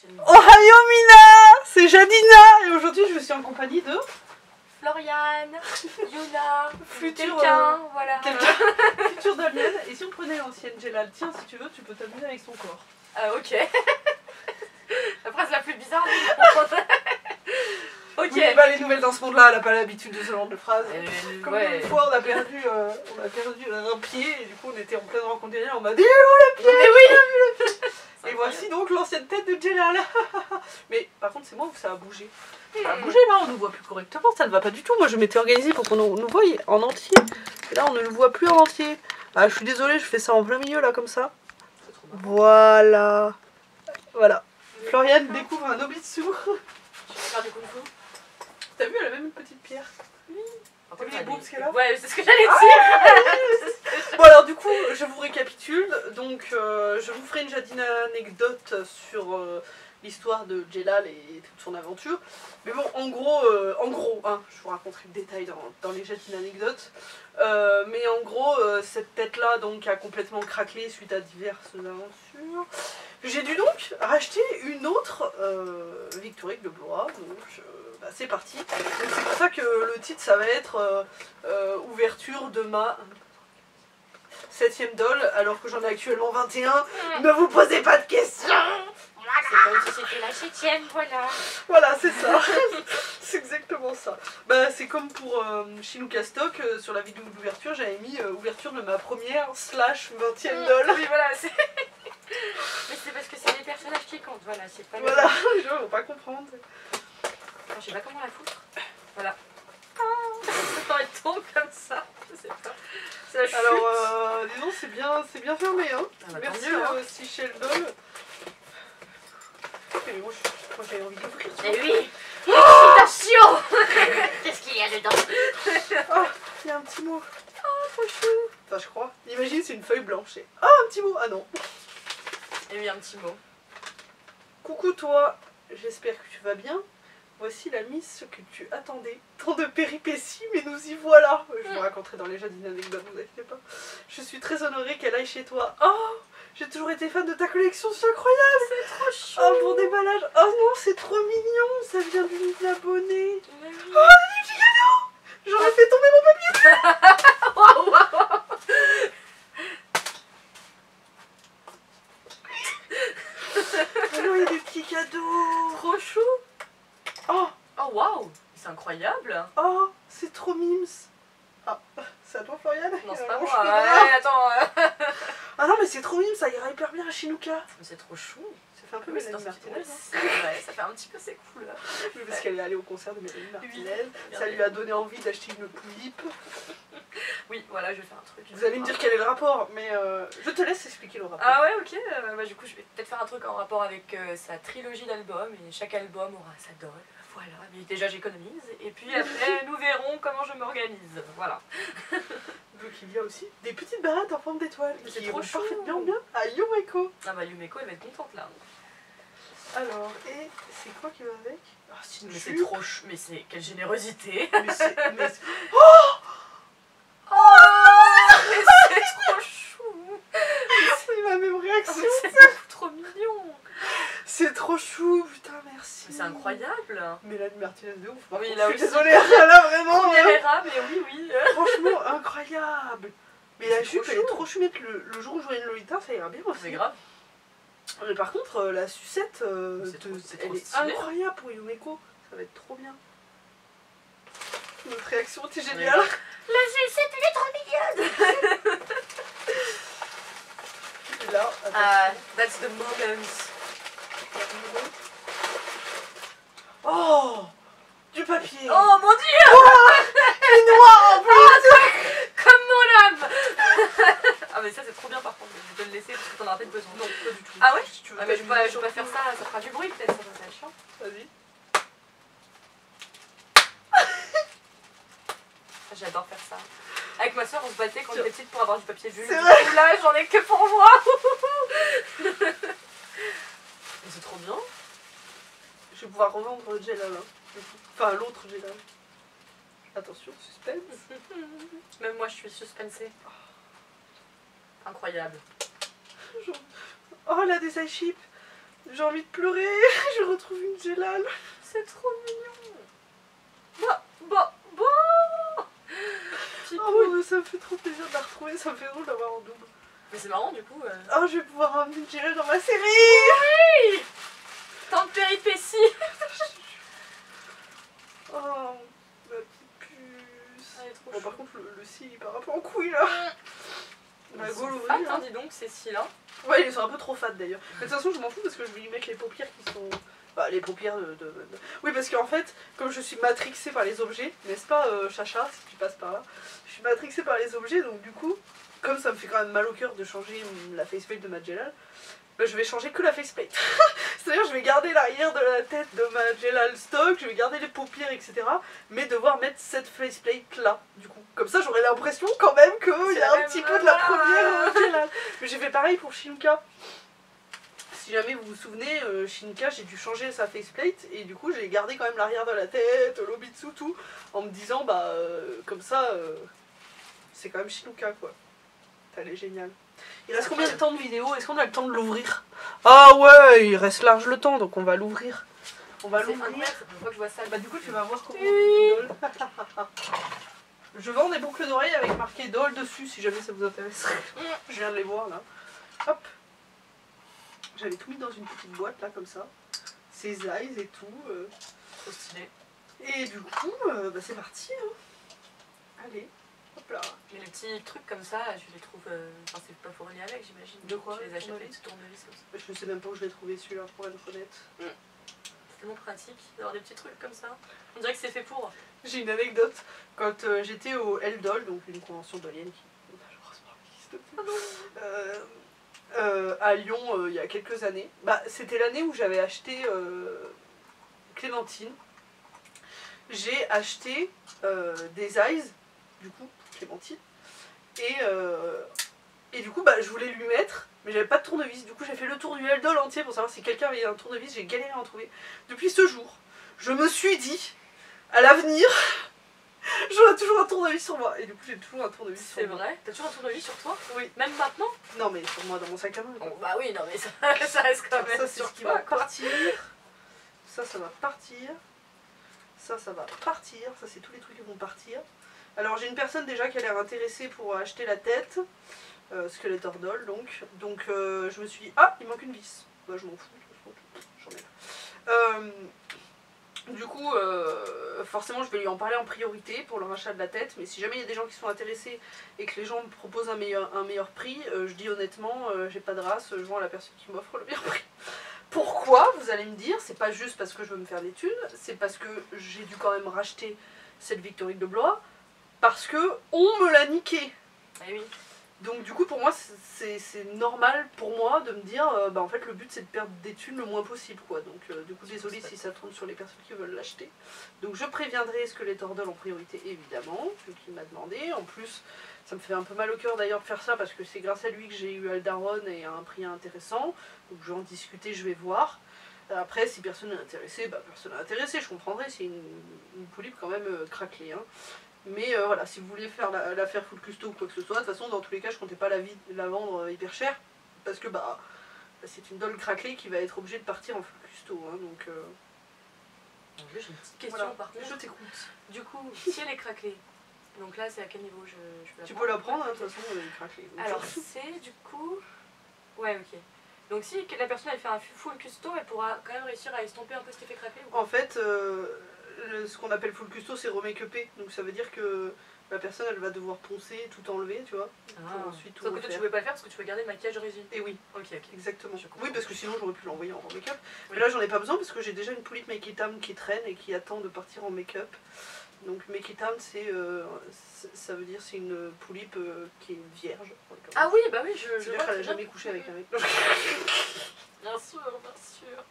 Ohio Mina, c'est Jadina et aujourd'hui je suis en compagnie de Floriane, Yuna, futur voilà. futur Damien. Et si on prenait l'ancienne Jelal, tiens si tu veux, tu peux t'amuser avec son corps. Ok. La phrase la plus bizarre. Ok. Oui, bah les nouvelles dans ce monde-là, elle n'a pas l'habitude de ce genre de phrases. Comme ouais. une fois, on a perdu un pied et du coup on était en pleine rencontre derrière, on m'a dit où le pied. Mais oui. Et voici donc l'ancienne tête de Jelal. Mais par contre c'est moi où ça a bougé. Ça a bougé là, on nous voit plus correctement, ça ne va pas du tout. Moi je m'étais organisée pour qu'on nous voie en entier. Et là on ne le voit plus en entier. Ah je suis désolée, je fais ça en plein milieu là comme ça. Voilà. Voilà. Floriane découvre un Nobitsu. Je vais faire du kung-fu. T'as vu, elle a même une petite pierre. Oui. T'as vu les boobs qu'elle a? Ouais, c'est ce que j'allais dire. Bon alors du coup, je vous récapitule. Donc je vous ferai une Jadina anecdote sur l'histoire de Jelal et toute son aventure. Mais bon, en gros, hein, je vous raconterai le détail dans les Jadina anecdotes. Mais en gros, cette tête-là donc a complètement craquelé suite à diverses aventures. J'ai dû donc racheter une autre Victorique de Blois. Donc bah, c'est parti. Donc c'est pour ça que le titre ça va être ouverture de ma 7ème doll, alors que j'en ai actuellement 21. Ne vous posez pas de questions. C'est comme si c'était la 7ème, voilà. Voilà, c'est ça. C'est exactement ça. Bah, c'est comme pour Shinuka Stock, sur la vidéo d'ouverture, j'avais mis ouverture de ma première / 20ème doll. Oui, voilà. Mais c'est parce que c'est les personnages qui comptent, voilà. C'est pas. Voilà, les gens vont pas comprendre. Je sais pas comment la foutre. Voilà. Quand elle tombe comme ça, je sais pas. Ça chute. Alors, disons, c'est bien fermé, hein. Ah bah, Merci, tant mieux, hein. si Sheldon. Mais moi j'avais envie d'ouvrir. Eh oui. Excitation. Qu'est-ce qu'il y a dedans? Oh, il y a un petit mot. Oh, trop chou. Enfin, je crois. Imagine, c'est une feuille blanche. Et... oh, un petit mot. Ah non. Eh oui, un petit mot. Coucou toi, j'espère que tu vas bien. Voici la miss que tu attendais. Tant de péripéties, mais nous y voilà. Je vous raconterai dans les Jadina anecdotes, ne vous inquiétez pas. Je suis très honorée qu'elle aille chez toi. Oh, j'ai toujours été fan de ta collection, c'est incroyable. C'est trop chou. Oh, bon déballage. Oh non, c'est trop mignon. Ça vient d'une abonnée. Oui. Oh, des petits cadeaux. J'aurais fait tomber mon papier. Waouh, waouh. Oh non, il y a des petits cadeaux. Trop chou. Oh, Oh waouh, c'est incroyable. oh, c'est trop mimes. Ah, c'est à toi Floriane? Non, c'est pas Non, moi. je peux pas. Ouais, attends. Ah non, mais c'est trop mime, ça ira hyper bien à Shinuka. C'est trop chou. Ça fait un peu Oui, Mélanie c'est Martinez. vrai, ça fait un petit peu c'est cool là. Oui, parce qu'elle est allée au concert de Mélanie Martinez. Oui, Ça lui a donné envie d'acheter une poulippe. Oui, voilà, je vais faire un truc. Vous allez me dire quel est le rapport, mais je te laisse expliquer le rapport. Ah ouais, ok. Bah, du coup, je vais peut-être faire un truc en rapport avec sa trilogie d'albums. Et chaque album aura sa doll. Voilà, mais déjà j'économise. Et puis après, nous verrons comment je m'organise. Voilà. Donc il y a aussi des petites barattes en forme d'étoile. Mais c'est qui trop iront chou. parfaitement bien à Yumeko. Ah bah Yumeko, elle va être contente là. Alors, et c'est quoi qui va avec? Ah, c'est une Mais c'est jupe. trop chou. Mais c'est quelle générosité. Mais c'est... Oh, mais c'est trop chou. C'est ma même réaction. C'est beaucoup trop mignon. C'est trop chou, putain, merci. C'est incroyable. Mélanie Martinez de ouf. Par Oui, contre, là je suis aussi. désolée, là vraiment. Première era, mais oui, oui. Franchement, incroyable. Mais la C'est jupe, trop elle est chou. trop chou. Le jour où je voyais une Lolita, ça ira bien aussi. C'est grave. Mais par contre, la sucette, C'est trop elle est stylé. incroyable pour Yumeko. Ça va être trop bien. Notre réaction était géniale. La sucette, elle est trop mignonne. Et là, That's the moment. oh, du papier. Oh mon dieu. Et noir en plus. Comme mon âme. Ah mais ça c'est trop bien par contre, je vais te le laisser parce que t'en auras peut-être besoin. Non, pas du tout. Ah ouais? Si tu veux Ah mais je t'amuser, peux pas faire ça, ça fera du bruit peut-être, ça va être chiant. Vas-y. J'adore faire ça. Avec ma soeur on se battait quand on était petite pour avoir du papier bulle. C'est vrai. Du coup, là j'en ai que pour moi. Mais c'est trop bien. Je vais pouvoir revendre le Jelal. Hein. Enfin, l'autre Jelal. Attention, suspense. Même moi je suis suspensée. Incroyable. Oh, elle a des iShip. J'ai envie de pleurer. Je retrouve une Jelal. C'est trop mignon. Bah. Oh, mais ça me fait trop plaisir de la retrouver. Ça me fait drôle d'avoir en double. Mais c'est marrant du coup. Oh, je vais pouvoir ramener une Jelal dans ma série. Oui. Tant de péripéties. Oh, ma petite puce. Elle est trop Bon, chou. par contre, le cil, il part un peu en couille là. Ils Ma sont gaule fat, ouvrie, hein, hein. dis donc, ces cils-là. Ouais, ils sont un peu trop fat d'ailleurs. Mais de toute façon, je m'en fous parce que je vais lui mettre les paupières qui sont. Bah, les paupières Oui, parce qu'en fait, comme je suis matrixée par les objets, n'est-ce pas, Chacha, si tu passes par là, je suis matrixée par les objets, donc du coup, comme ça me fait quand même mal au cœur de changer la faceplate de ma Jelal, bah, je vais changer que la faceplate. C'est-à-dire, je vais garder l'arrière de la tête de ma Jelal stock, je vais garder les paupières, etc. Mais devoir mettre cette faceplate là, du coup. Comme ça, j'aurai l'impression quand même qu'il y a un petit peu de la première Jelal. Mais j'ai fait pareil pour Shinka. Si jamais vous vous souvenez, Shinka, j'ai dû changer sa faceplate et du coup j'ai gardé quand même l'arrière de la tête, l'obitsu, tout, en me disant bah comme ça, c'est quand même Shinuka quoi. Elle est géniale. Il reste combien de temps de vidéo? Est-ce qu'on a le temps de l'ouvrir? Ah ouais, il reste large le temps donc on va l'ouvrir. On va C'est l'ouvrir. incroyable, c'est la première fois que je vois ça. Bah du coup tu vas voir comment on rigole. Je vends des boucles d'oreilles avec marqué Doll dessus si jamais ça vous intéresse. Je viens de les voir là. Hop. J'avais tout mis dans une petite boîte là comme ça. Ses eyes et tout. Trop stylé. Et du coup, bah, c'est parti. Hein. Allez, hop là. Mais les petits trucs comme ça, je les trouve. Enfin, c'est pas pour aller avec, j'imagine. De quoi, Tu les achètes, les tournevis? petits tournevis comme ça. Je sais même pas où je l'ai trouvé celui-là pour être honnête. C'est tellement pratique d'avoir des petits trucs comme ça. On dirait que c'est fait pour. J'ai une anecdote. Quand j'étais au L-Doll, donc une convention dolienne qui malheureusement n'existe plus, à Lyon il y a quelques années. Bah, c'était l'année où j'avais acheté Clémentine. J'ai acheté des eyes, du coup, Clémentine. Et du coup, bah, je voulais lui mettre, mais j'avais pas de tournevis. Du coup, j'ai fait le tour du L-Doll entier pour savoir si quelqu'un avait un tournevis. J'ai galéré à en trouver. Depuis ce jour, je me suis dit, à l'avenir, j'aurai toujours un tournevis sur moi. Et du coup, j'ai toujours un tournevis sur C'est moi. vrai. T'as toujours un tournevis sur toi? Oui. Même maintenant? Non, mais sur moi, dans mon sac à main. Oh, bah oui, non, mais ça, ça reste quand même Ça, c'est sur ce qui toi, va quoi. partir. Ça va partir. Ça va partir. Ça, c'est tous les trucs qui vont partir. Alors, j'ai une personne déjà qui a l'air intéressée pour acheter la tête. Skeletor Doll, donc. Donc, je me suis dit, ah, il manque une vis. Bah, je m'en fous. J'en ai. Du coup, forcément, je vais lui en parler en priorité pour le rachat de la tête. Mais si jamais il y a des gens qui sont intéressés et que les gens me proposent un meilleur prix, je dis honnêtement, j'ai pas de race, je vends à la personne qui m'offre le meilleur prix. Pourquoi, vous allez me dire? C'est pas juste parce que je veux me faire des thunes, c'est parce que j'ai dû quand même racheter cette Victorine de Blois, parce que on me l'a niqué. Eh oui. Donc du coup pour moi c'est normal pour moi de me dire bah en fait le but c'est de perdre des thunes le moins possible quoi. Donc du coup désolé si ça tourne sur les personnes qui veulent l'acheter. Donc je préviendrai Skeletor Doll en priorité évidemment, vu qu'il m'a demandé. En plus ça me fait un peu mal au cœur d'ailleurs de faire ça parce que c'est grâce à lui que j'ai eu Aldaron et à un prix intéressant. Donc je vais en discuter, je vais voir. Après si personne n'est intéressé, bah personne n'est intéressé, je comprendrai, c'est une polype quand même craquelée. Hein. Mais voilà, si vous voulez faire la faire full custo ou quoi que ce soit, de toute façon, dans tous les cas, je comptais pas la vendre hyper cher. Parce que bah c'est une doll craquelée qui va être obligée de partir en full custo. Hein, donc, J'ai une petite question voilà. par contre. Je t'écoute. Du coup, si elle est craquelée, donc là c'est à quel niveau je peux la Tu prendre? peux la prendre, hein, de toute façon, elle est craquelée. Donc, Alors c'est du coup... Ouais, ok. Donc si la personne elle fait un full custo, elle pourra quand même réussir à estomper un peu cet effet craquelé ou pas? en fait, ce qu'on appelle full custo, c'est remake-upé. Donc ça veut dire que la personne, elle va devoir poncer, tout enlever, tu vois. Ah. ensuite tout Sauf que toi tu refaire. pouvais pas le faire parce que tu veux garder le maquillage d'origine. Et oui, Ok, ok. exactement. Je comprends. Oui, parce que sinon j'aurais pu l'envoyer en make-up. Oui. Mais là j'en ai pas besoin parce que j'ai déjà une polype Make It Am qui traîne et qui attend de partir en make-up. Donc Make It Am, ça veut dire c'est une polype qui est vierge. Ah oui, bah oui, je C'est-à-dire vois qu'elle très a jamais bien. couché avec un mec. Bien sûr,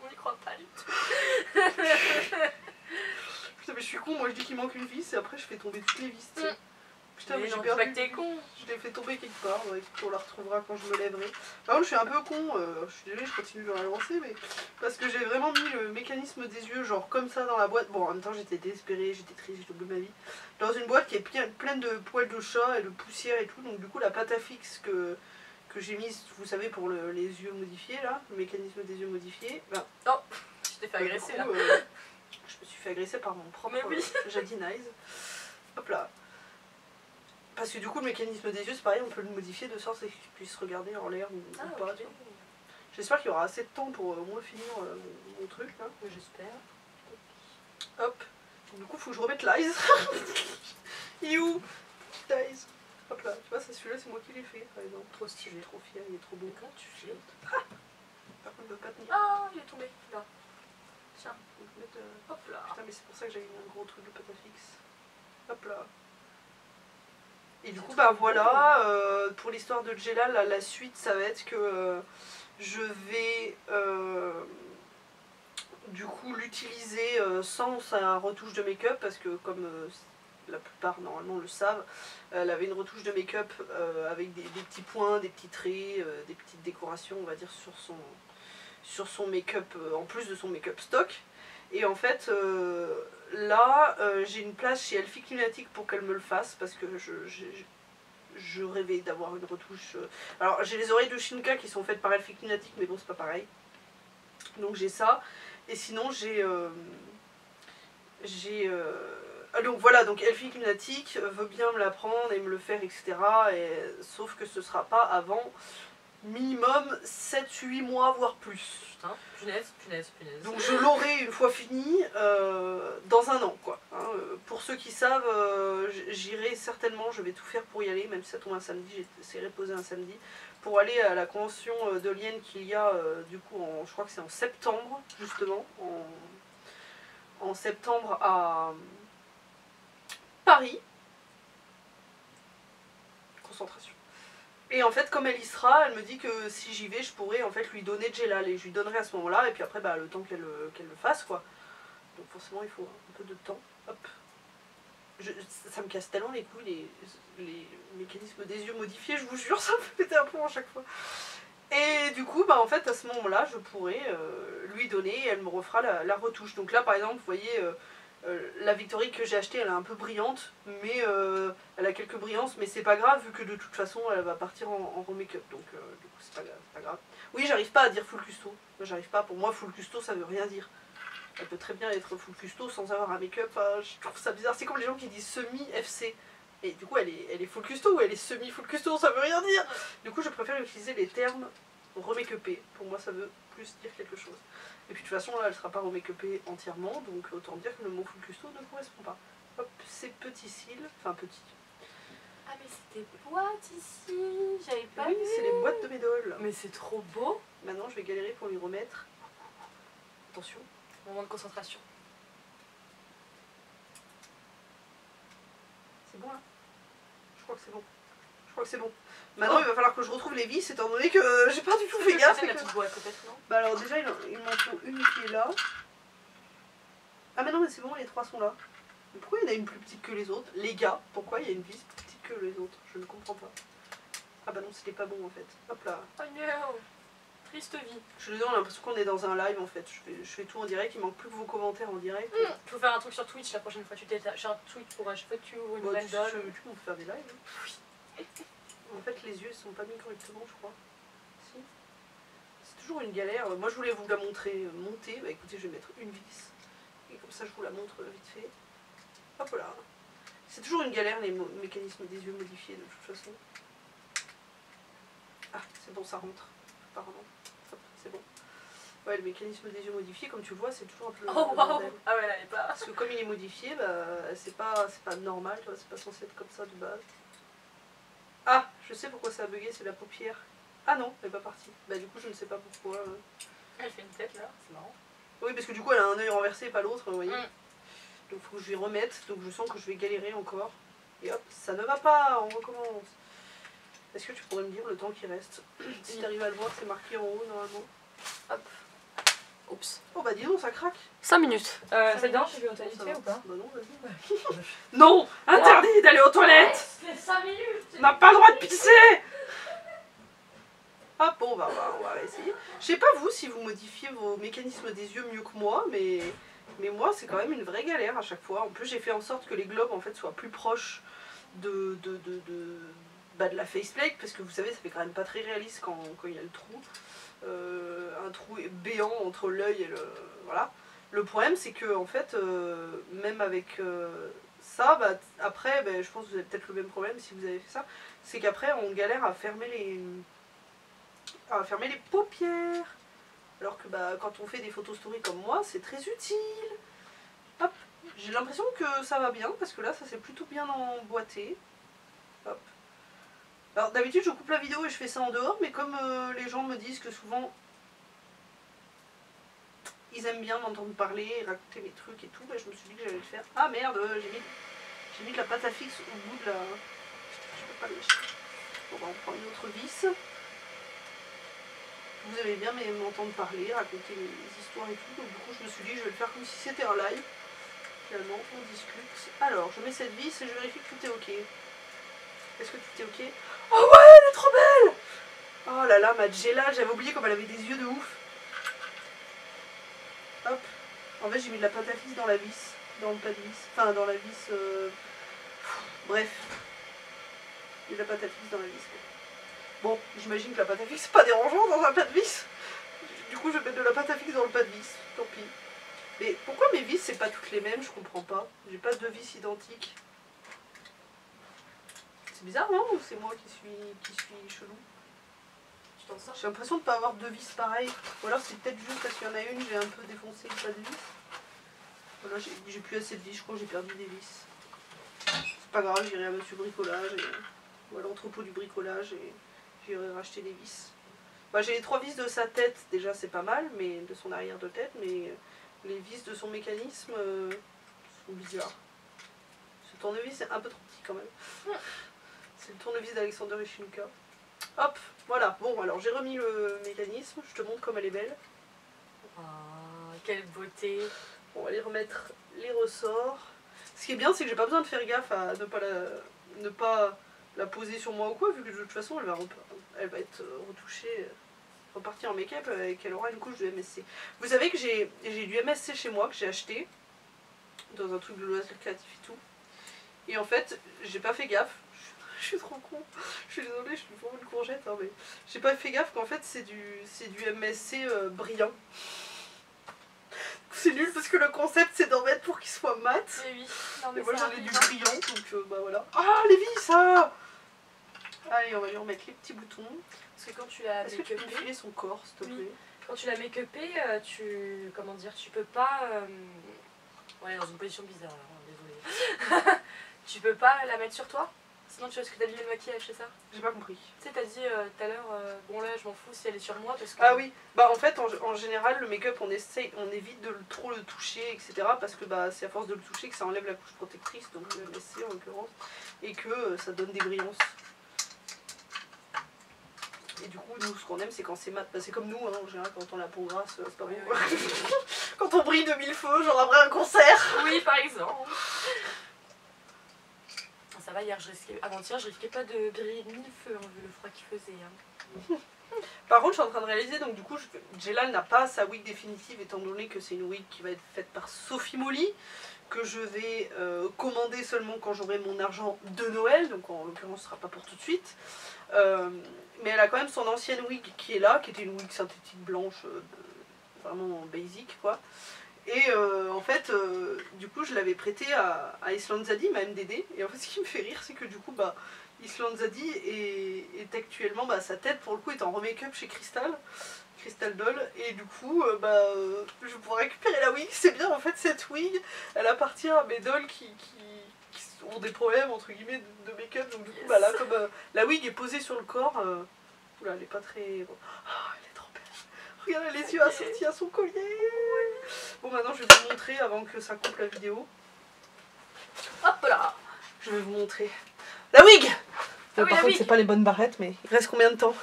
on n'y croit pas du tout. Putain mais je suis con, moi je dis qu'il manque une vis et après je fais tomber toutes les vis. Tiens. Putain mais Mais j'ai non, perdu. c'est pas que t'es con. Je l'ai fait tomber quelque part, ouais, on la retrouvera quand je me lèverai. Par contre je suis un peu con, je suis désolée, je continue de l'avancer, mais parce que j'ai vraiment mis le mécanisme des yeux genre comme ça dans la boîte. Bon en même temps j'étais désespérée, j'étais triste, j'ai oublié ma vie. Dans une boîte qui est pleine de poils de chat et de poussière et tout, donc du coup la pâte à fixe que j'ai mise, vous savez, pour les yeux modifiés, là, le mécanisme des yeux modifiés. Ben, Non, je t'ai fait agresser du coup, là. je me suis fait agresser par mon propre Mais oui. jardinise. Hop là. Parce que du coup, le mécanisme des yeux, c'est pareil, on peut le modifier de sorte qu'il puisse regarder en l'air ou pas. Ok. Tu vois. J'espère qu'il y aura assez de temps pour au moins finir mon truc, là. J'espère. Hop. Du coup, faut que je remette l'eyes. Il est où? L'eyes. Hop là. Tu vois, celui-là, c'est moi qui l'ai fait, par exemple. Trop Je suis stylé. trop fière, il est trop beau. Comment tu fais? Par contre, il veut pas tenir. Ah, il est tombé. Là. Tiens. Faut que je mette, Hop là. Putain, mais c'est pour ça que j'avais mis un gros truc de patafix. Hop là. Et du coup, bah voilà, pour l'histoire de Jella, la suite, ça va être que je vais du coup l'utiliser sans sa retouche de make-up, parce que comme la plupart normalement le savent, elle avait une retouche de make-up avec des petits points, des petits traits, des petites décorations, on va dire, sur son make-up, en plus de son make-up stock. Et en fait, là, j'ai une place chez Elfie Climatique pour qu'elle me le fasse, parce que je rêvais d'avoir une retouche. Alors, j'ai les oreilles de Shinka qui sont faites par Elfie Climatique, mais bon, c'est pas pareil. Donc, j'ai ça. Et sinon, donc voilà, donc Elfie Climatique veut bien me la prendre et me le faire, etc. Sauf que ce sera pas avant minimum 7-8 mois, voire plus. Putain, punaise. Donc je l'aurai une fois fini dans un an, quoi. Hein, pour ceux qui savent, j'irai certainement, je vais tout faire pour y aller, même si ça tombe un samedi, j'essaierai de poser un samedi, pour aller à la convention de l'IEN qu'il y a du coup, je crois que c'est en septembre, justement, en septembre à Paris. Concentration. Et en fait, comme elle y sera, elle me dit que si j'y vais, je pourrais en fait lui donner Jellal et je lui donnerai à ce moment-là, et puis après, bah, le temps qu'elle le fasse, quoi. Donc forcément, il faut un peu de temps. Hop. Ça me casse tellement les couilles, les mécanismes des yeux modifiés, je vous jure, ça me fait péter un plomb à chaque fois. Et du coup, bah, en fait, à ce moment-là, je pourrais lui donner et elle me refera la retouche. Donc là, par exemple, vous voyez... la Victory que j'ai achetée, elle est un peu brillante, mais elle a quelques brillances, mais c'est pas grave vu que de toute façon elle va partir en make-up, donc du coup c'est pas grave. Oui, j'arrive pas à dire full custo, j'arrive pas, pour moi full custo ça veut rien dire. Elle peut très bien être full custo sans avoir un make-up, je trouve ça bizarre, c'est comme les gens qui disent semi-FC. Et du coup elle est full custo ou elle est semi-full custo, ça veut rien dire. Du coup je préfère utiliser les termes remake-upé, pour moi ça veut plus dire quelque chose. Et puis de toute façon là elle sera pas remake-upée entièrement, donc autant dire que le mot full custo ne correspond pas. Hop, ces petits cils, enfin petits. Ah mais c'est des boîtes ici, j'avais pas Oui, vu. c'est les boîtes de Médol. Mais c'est trop beau. Maintenant je vais galérer pour lui remettre. Attention. Moment de concentration. C'est bon là? Je crois que c'est bon. Je crois que c'est bon. Maintenant il va falloir que je retrouve les vis étant donné que j'ai pas du tout fait gaffe. C'est la petite boîte peut-être, non? Bah alors déjà il m'en faut une qui est là. Ah mais non mais c'est bon, les trois sont là. Mais pourquoi il y en a une plus petite que les autres? Les gars, pourquoi il y a une vis plus petite que les autres? Je ne comprends pas. Ah bah non, c'était pas bon en fait. Hop là. Oh non. Triste vie. Je suis désolée, on a l'impression qu'on est dans un live en fait. Je fais tout en direct, il manque plus que vos commentaires en direct. Faut faire un truc sur Twitch la prochaine fois. Tu détaches un tweet pour à chaque fois que tu ouvres une Bon, nouvelle doll. tu peux faire des lives. Hein. En fait, les yeux sont pas mis correctement, je crois. Si. C'est toujours une galère. Moi, je voulais vous la montrer montée. Bah écoutez, je vais mettre une vis. Et comme ça, je vous la montre vite fait. Hop là. C'est toujours une galère, les mécanismes des yeux modifiés, de toute façon. Ah, c'est bon, ça rentre. Apparemment. Hop, c'est bon. Ouais, le mécanisme des yeux modifiés, comme tu le vois, c'est toujours un peu... Oh waouh. Ah ouais, là, elle est pas... Parce que comme il est modifié, bah, c'est pas normal, tu vois, c'est pas censé être comme ça de base. Ah, je sais pourquoi ça a bugué, c'est la paupière. Ah non, elle est pas partie. Bah du coup, je ne sais pas pourquoi. Elle fait une tête là, c'est marrant. Oui, parce que du coup, elle a un œil renversé et pas l'autre, vous voyez. Donc faut que je lui remette, donc je sens que je vais galérer encore. Et hop, ça ne va pas, on recommence. Est-ce que tu pourrais me dire le temps qui reste? Si tu arrives à le voir, c'est marqué en haut normalement. Hop. Oups. Oh bah dis donc, ça craque. 5 minutes. Ça te minutes. dérange si je vais aux Bon, ça toilettes va. ou pas? Bah non, vas-y. Non, interdit d'aller aux toilettes. C'est 5 minutes. On n'a pas le droit de pisser. Ah bon, bah, on va essayer. Je sais pas vous si vous modifiez vos mécanismes des yeux mieux que moi, mais moi c'est quand même une vraie galère à chaque fois. En plus j'ai fait en sorte que les globes en fait soient plus proches de la faceplate, parce que vous savez, ça fait quand même pas très réaliste quand il y a le trou. Un trou béant entre l'œil et le... Voilà. Le problème, c'est que, en fait, même avec ça, bah, après, bah, je pense que vous avez peut-être le même problème si vous avez fait ça, c'est qu'après, on galère à fermer les paupières. Alors que bah, quand on fait des photos story comme moi, c'est très utile. Hop. J'ai l'impression que ça va bien, parce que là, ça s'est plutôt bien emboîté. Hop. Alors d'habitude, je coupe la vidéo et je fais ça en dehors, mais comme les gens me disent que souvent, ils aiment bien m'entendre parler, raconter mes trucs et tout, bah, je me suis dit que j'allais le faire. Ah merde, j'ai mis de la pâte à fixe au bout de la... Je peux pas lâcher. Bon bah, on prend une autre vis. Vous aimez bien m'entendre parler, raconter mes histoires et tout, donc du coup je me suis dit que je vais le faire comme si c'était un live. Finalement, on discute. Alors, je mets cette vis et je vérifie que tout est ok. Est-ce que tout est ok? Oh ouais, elle est trop belle! Oh là là, ma Jella, j'avais oublié comme elle avait des yeux de ouf. Hop. En fait, j'ai mis de la pâte à fixe dans la vis. Dans le pas de vis. Enfin, dans la vis... Bref. J'ai de la pâte à fixe dans la vis. Bon, j'imagine que la pâte à fixe, c'est pas dérangeant dans un plat de vis. Du coup, je vais mettre de la pâte à fixe dans le pas de vis. Tant pis. Mais pourquoi mes vis, c'est pas toutes les mêmes? Je comprends pas. J'ai pas deux vis identiques. C'est bizarre, non? Ou c'est moi qui suis chelou? J'ai l'impression de ne pas avoir deux vis pareilles. Ou alors c'est peut-être juste parce qu'il y en a une, j'ai un peu défoncé le pas de vis. Voilà, j'ai plus assez de vis, je crois que j'ai perdu des vis. C'est pas grave, j'irai à Monsieur Bricolage, ou à l'entrepôt du bricolage, et j'irai racheter des vis. Bah, j'ai les 3 vis de sa tête, déjà c'est pas mal, mais de son arrière de tête, mais les vis de son mécanisme sont bizarres. Ce tournevis est un peu trop petit quand même. C'est le tournevis d'Alexander Ishinka. Hop, voilà. Bon, alors j'ai remis le mécanisme. Je te montre comme elle est belle. Oh, quelle beauté. On va aller remettre les ressorts. Ce qui est bien, c'est que j'ai pas besoin de faire gaffe à ne pas la poser sur moi ou quoi, vu que de toute façon, elle va être retouchée, repartie en make-up et qu'elle aura une couche de MSC. Vous savez que j'ai du MSC chez moi que j'ai acheté dans un truc de loisir créatif et tout. Et en fait, j'ai pas fait gaffe. Je suis trop con. Je suis désolée, je suis vraiment une courgette, hein, mais j'ai pas fait gaffe qu'en fait c'est du MSC brillant. C'est nul parce que le concept c'est d'en mettre pour qu'il soit mat. Et oui. Non, mais et moi j'en ai arrive, du hein. brillant, donc bah voilà. Ah, les vis, ça! Allez, on va lui remettre les petits boutons. Parce que quand tu l'as Est-ce que tu peux me make-upé, filer son corps, s'il te plaît? oui. Quand tu l'as make-upé, comment dire, tu peux pas... On est dans une position bizarre, là, désolée. Tu peux pas la mettre sur toi? Sinon tu risques d'abîmer le maquillage, c'est ça? J'ai pas compris. Tu sais, t'as dit tout à l'heure, bon là je m'en fous si elle est sur moi parce que... Ah oui, bah en fait en général le make-up on évite de trop le toucher, etc. Parce que bah c'est à force de le toucher que ça enlève la couche protectrice, donc le MSC en l'occurrence, et que ça donne des brillances. Et du coup nous ce qu'on aime c'est quand c'est mat, bah, c'est comme nous hein, en général quand on a la peau grasse, c'est pas bon. Oui. Quand on brille de 1000 feux, genre après un concert. Oui, par exemple. Ça va, avant-hier je risquais pas de briller de 1000 feux hein, vu le froid qu'il faisait. Hein. Par contre je suis en train de réaliser, donc du coup Jella n'a pas sa wig définitive étant donné que c'est une wig qui va être faite par Sophie Molly, que je vais commander seulement quand j'aurai mon argent de Noël, donc en l'occurrence ce sera pas pour tout de suite. Mais elle a quand même son ancienne wig qui est là, qui était une wig synthétique blanche, vraiment basic quoi. Et en fait, du coup, je l'avais prêté à Island Zadie, ma MDD. Et en fait, ce qui me fait rire, c'est que du coup, bah, Island Zadie est actuellement, bah, sa tête pour le coup est en remake-up chez Crystal Doll. Et du coup, je pourrais récupérer la wig. C'est bien en fait, cette wig, elle appartient à mes dolls qui ont des problèmes entre guillemets de make-up. Donc du coup, bah là, comme la wig est posée sur le corps, oula, elle est pas très. Bon. Oh, elle est trop belle. Regardez les yeux assortis à son collier. Bon, maintenant je vais vous montrer avant que ça coupe la vidéo. Hop là, je vais vous montrer la wig. Ah oui, par la contre wig. c'est pas les bonnes barrettes, mais il reste combien de temps?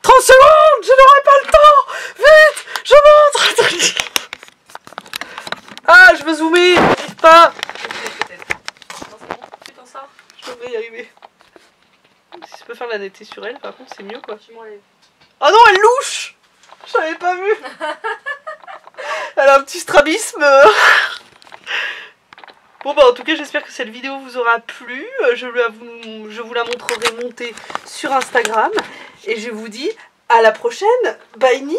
30 secondes. Je n'aurai pas le temps. Vite, je montre. Ah, je veux zoomer, j'arrive pas. Non, c'est bon, tu t'en sors? Je devrais y arriver. Si je peux faire la netteté sur elle, par contre c'est mieux quoi. Tu m'enlèves. Oh non, elle louche. J'avais pas vu. Elle a un petit strabisme. Bon bah en tout cas j'espère que cette vidéo vous aura plu. Je vous la montrerai montée sur Instagram. Et je vous dis à la prochaine. Bye Ni.